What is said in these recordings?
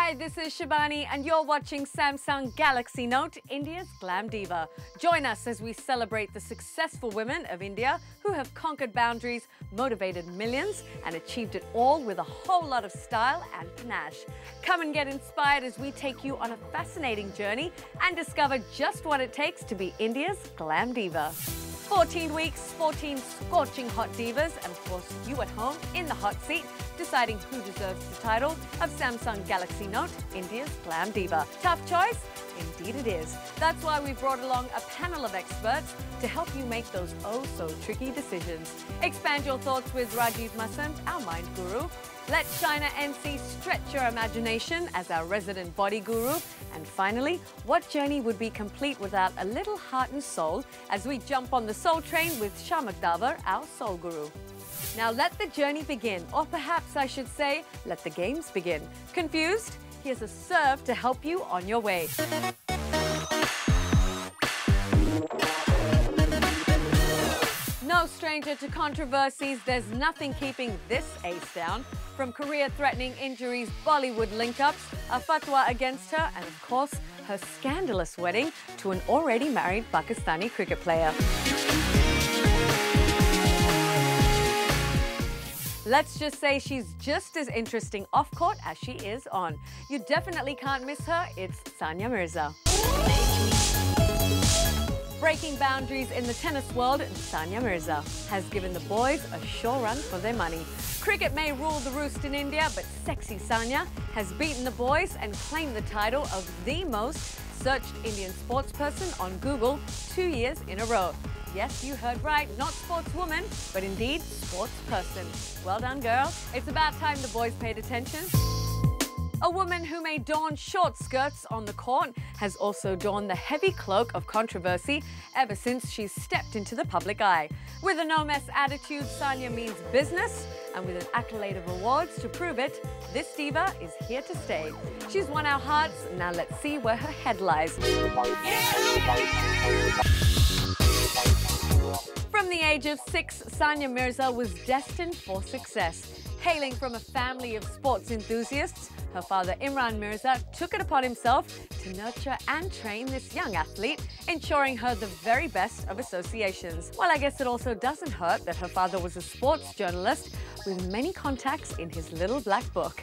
Hi, this is Shibani and you're watching Samsung Galaxy Note, India's Glam Diva. Join us as we celebrate the successful women of India who have conquered boundaries, motivated millions and achieved it all with a whole lot of style and panache. Come and get inspired as we take you on a fascinating journey and discover just what it takes to be India's Glam Diva. 14 weeks, 14 scorching hot divas, and of course you at home in the hot seat, deciding who deserves the title of Samsung Galaxy Note, India's Glam Diva. Tough choice? Indeed it is. That's why we've brought along a panel of experts to help you make those oh-so-tricky decisions. Expand your thoughts with Rajiv Masand, our mind guru. Let China NC stretch your imagination as our resident body guru. And finally, what journey would be complete without a little heart and soul as we jump on the soul train with Shamak Davar, our soul guru. Now let the journey begin, or perhaps I should say, let the games begin. Confused? Here's a serve to help you on your way. No stranger to controversies, there's nothing keeping this ace down. From career-threatening injuries, Bollywood link-ups, a fatwa against her, and of course, her scandalous wedding to an already married Pakistani cricket player. Let's just say she's just as interesting off-court as she is on. You definitely can't miss her. It's Sania Mirza. Breaking boundaries in the tennis world, Sania Mirza has given the boys a sure run for their money. Cricket may rule the roost in India, but sexy Sania has beaten the boys and claimed the title of the most searched Indian sportsperson on Google 2 years in a row. Yes, you heard right, not sportswoman, but indeed sportsperson. Well done, girl. It's about time the boys paid attention. A woman who may don short skirts on the court has also donned the heavy cloak of controversy ever since she's stepped into the public eye. With a no-mess attitude, Sania means business, and with an accolade of awards to prove it, this diva is here to stay. She's won our hearts, now let's see where her head lies. From the age of 6, Sania Mirza was destined for success. Hailing from a family of sports enthusiasts, her father Imran Mirza took it upon himself to nurture and train this young athlete, ensuring her the very best of associations. Well, I guess it also doesn't hurt that her father was a sports journalist with many contacts in his little black book.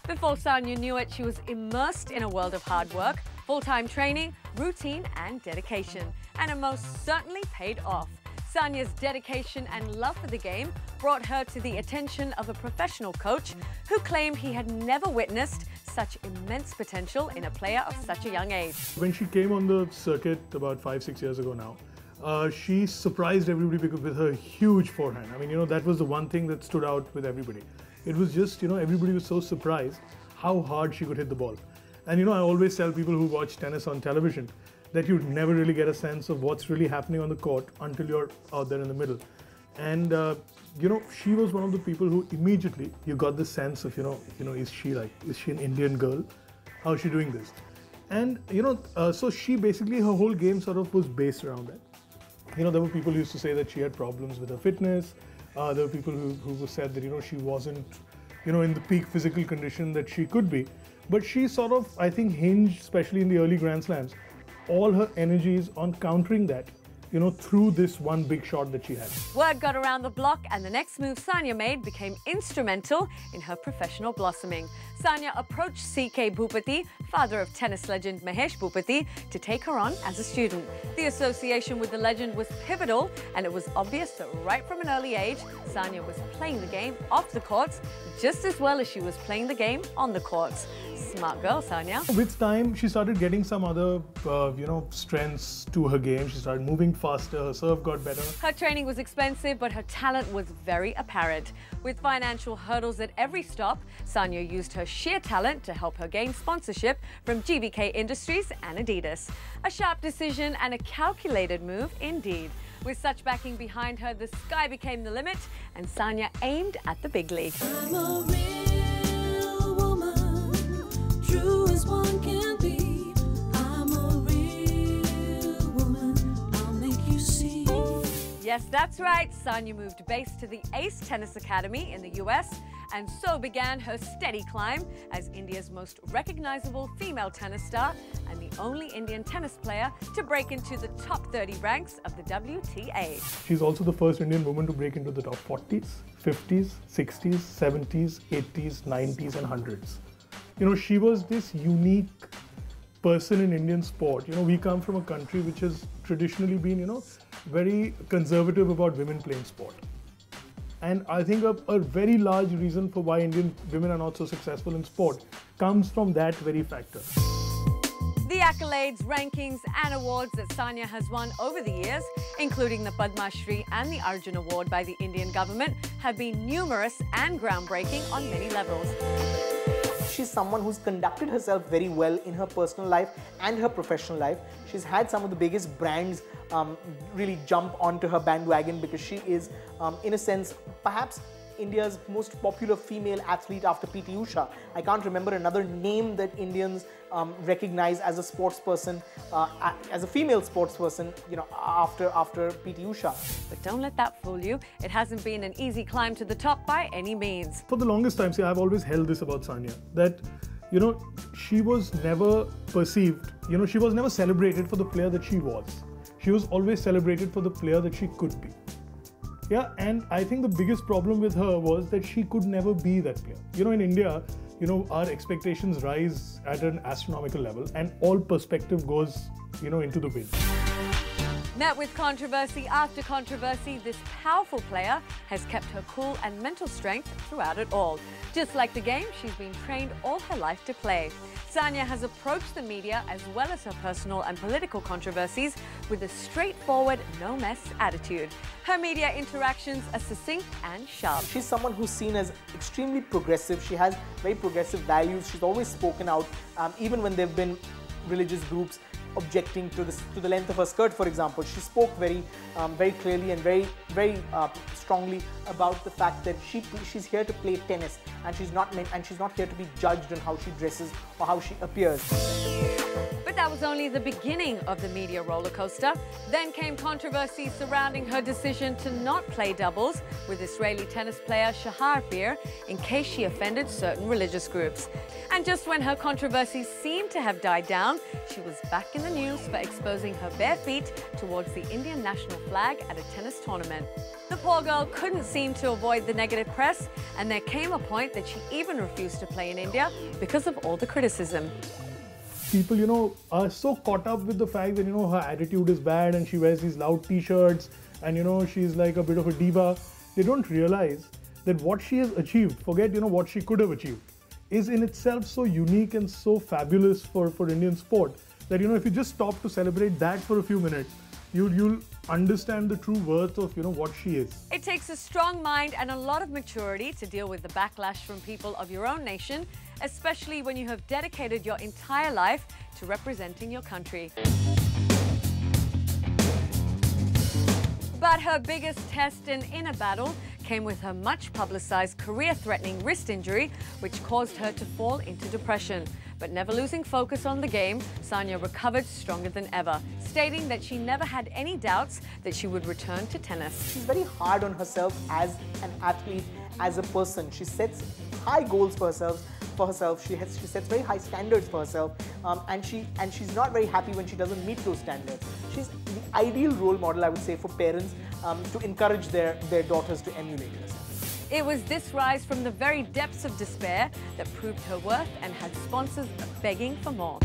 Before Sania knew it, she was immersed in a world of hard work, full-time training, routine and dedication. And it most certainly paid off. Sania's dedication and love for the game brought her to the attention of a professional coach who claimed he had never witnessed such immense potential in a player of such a young age. When she came on the circuit about 5-6 years ago now, she surprised everybody with her huge forehand. I mean, that was the one thing that stood out with everybody. It was just, everybody was so surprised how hard she could hit the ball. And, I always tell people who watch tennis on television that you never really get a sense of what's really happening on the court until you're out there in the middle. And, she was one of the people who immediately you got the sense of, is she an Indian girl? How is she doing this? And, so she basically, her whole game sort of was based around that. There were people who used to say that she had problems with her fitness. There were people who said that, she wasn't, in the peak physical condition that she could be. But she sort of, I think, hinged, especially in the early Grand Slams, all her energies on countering that, through this one big shot that she had. Word got around the block and the next move Sania made became instrumental in her professional blossoming. Sania approached C.K. Bhupati, father of tennis legend Mahesh Bhupati, to take her on as a student. The association with the legend was pivotal, and it was obvious that right from an early age, Sania was playing the game off the courts just as well as she was playing the game on the courts. Smart girl, Sania. With time, she started getting some other, strengths to her game. She started moving faster, her serve got better. Her training was expensive, but her talent was very apparent. With financial hurdles at every stop, Sania used her sheer talent to help her gain sponsorship from GVK Industries and Adidas. A sharp decision and a calculated move indeed. With such backing behind her, the sky became the limit, and Sania aimed at the big league. I'm a real woman, true as one can be. I'm a real woman, I'll make you see. Yes, that's right. Sania moved base to the Ace Tennis Academy in the US And so began her steady climb as India's most recognizable female tennis star and the only Indian tennis player to break into the top 30 ranks of the WTA. She's also the first Indian woman to break into the top 40s, 50s, 60s, 70s, 80s, 90s and 100s. You know, she was this unique person in Indian sport. You know, we come from a country which has traditionally been, you know, very conservative about women playing sport. And I think a very large reason for why Indian women are not so successful in sport comes from that very factor. The accolades, rankings and awards that Sania has won over the years, including the Padma Shri and the Arjun Award by the Indian government, have been numerous and groundbreaking on many levels. She's someone who's conducted herself very well in her personal life and her professional life. She's had some of the biggest brands really jump onto her bandwagon because she is, in a sense, perhaps India's most popular female athlete after P.T. Usha. I can't remember another name that Indians recognize as a sportsperson, as a female sportsperson, you know, after P.T. Usha. But don't let that fool you. It hasn't been an easy climb to the top by any means. For the longest time, see, I've always held this about Sania, that, you know, she was never perceived, you know, she was never celebrated for the player that she was. She was always celebrated for the player that she could be. Yeah, and I think the biggest problem with her was that she could never be that player. You know, in India, you know, our expectations rise at an astronomical level and all perspective goes, you know, into the wind. Met with controversy after controversy, this powerful player has kept her cool and mental strength throughout it all. Just like the game, she's been trained all her life to play. Sania has approached the media as well as her personal and political controversies with a straightforward, no-mess attitude. Her media interactions are succinct and sharp. She's someone who's seen as extremely progressive. She has very progressive values. She's always spoken out, even when there have been religious groups objecting to the length of her skirt, for example. She spoke very clearly and very strongly about the fact that she's here to play tennis and she's not here to be judged on how she dresses or how she appears. But that was only the beginning of the media roller coaster. Then came controversy surrounding her decision to not play doubles with Israeli tennis player Shahar Peer in case she offended certain religious groups. And just when her controversy seemed to have died down, she was back in the news for exposing her bare feet towards the Indian national flag at a tennis tournament. The poor girl couldn't seem to avoid the negative press, and there came a point that she even refused to play in India because of all the criticism. People, you know, are so caught up with the fact that, you know, her attitude is bad and she wears these loud t-shirts and, you know, she's like a bit of a diva. They don't realize that what she has achieved, forget, you know, what she could have achieved, is in itself so unique and so fabulous for Indian sport that, you know, if you just stop to celebrate that for a few minutes, you'll understand the true worth of, you know, what she is. It takes a strong mind and a lot of maturity to deal with the backlash from people of your own nation, especially when you have dedicated your entire life to representing your country. But her biggest test and inner battle came with her much publicized career-threatening wrist injury, which caused her to fall into depression. But never losing focus on the game, Sania recovered stronger than ever, stating that she never had any doubts that she would return to tennis. She's very hard on herself as an athlete, as a person. She sets high goals for herself. She sets very high standards for herself, and she's not very happy when she doesn't meet those standards. She's the ideal role model, I would say, for parents to encourage their daughters to emulate her. It was this rise from the very depths of despair that proved her worth and had sponsors begging for more.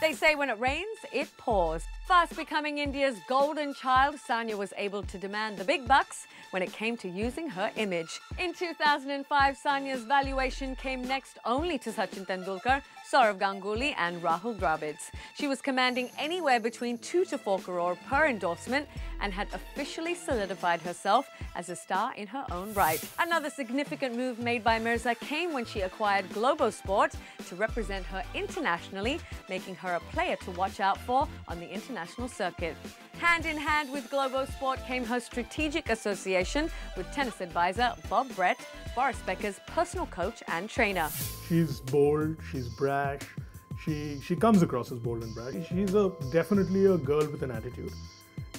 They say when it rains, it pours. Fast becoming India's golden child, Sania was able to demand the big bucks when it came to using her image. In 2005, Sania's valuation came next only to Sachin Tendulkar, Saurav Ganguly and Rahul Dravid. She was commanding anywhere between 2 to 4 crore per endorsement and had officially solidified herself as a star in her own right. Another significant move made by Mirza came when she acquired Globo Sport to represent her internationally, making her a player to watch out for on the international circuit. Hand in hand with Globo Sport came her strategic association with tennis advisor Bob Brett, Boris Becker's personal coach and trainer. She's bold, she's brash, she comes across as bold and brash. She's definitely a girl with an attitude.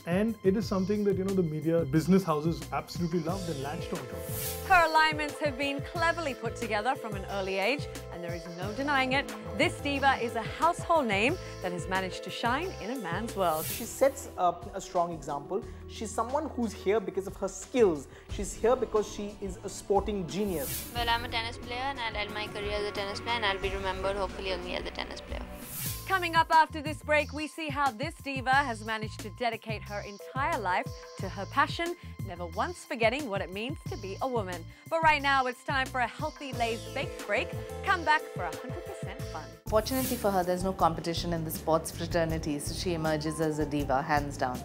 And it is something that, the media, business houses absolutely loved and latched onto. Her alignments have been cleverly put together from an early age, and there is no denying it. This diva is a household name that has managed to shine in a man's world. She sets a strong example. She's someone who's here because of her skills. She's here because she is a sporting genius. Well, I'm a tennis player and I'll end my career as a tennis player and I'll be remembered hopefully only as a tennis player. Coming up after this break, we see how this diva has managed to dedicate her entire life to her passion, never once forgetting what it means to be a woman. But right now, it's time for a healthy Lay's baked break. Come back for 100% fun. Fortunately for her, there's no competition in the sports fraternity, so she emerges as a diva, hands down.